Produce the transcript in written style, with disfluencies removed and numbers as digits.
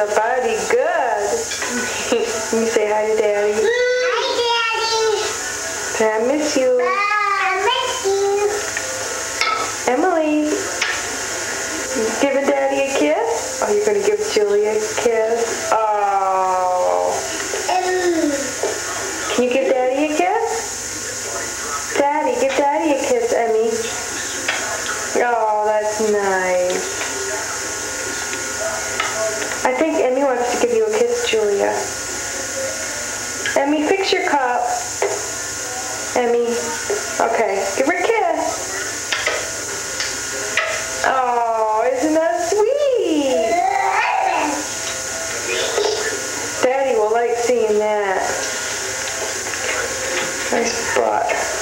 a buddy. Good. You say hi to Daddy. Hi, Daddy. Say, I miss you. I miss you. Emily, you giving Daddy a kiss? Oh, you're going to give Julia a kiss? Oh. Can you give Daddy a kiss? Daddy, give Daddy a kiss, Emmy. Oh, that's nice. I think Emmy wants to give you a kiss, Julia. Emmy, fix your cup. Emmy. Okay, give her a kiss. Oh, isn't that sweet? Daddy will like seeing that. Nice spot.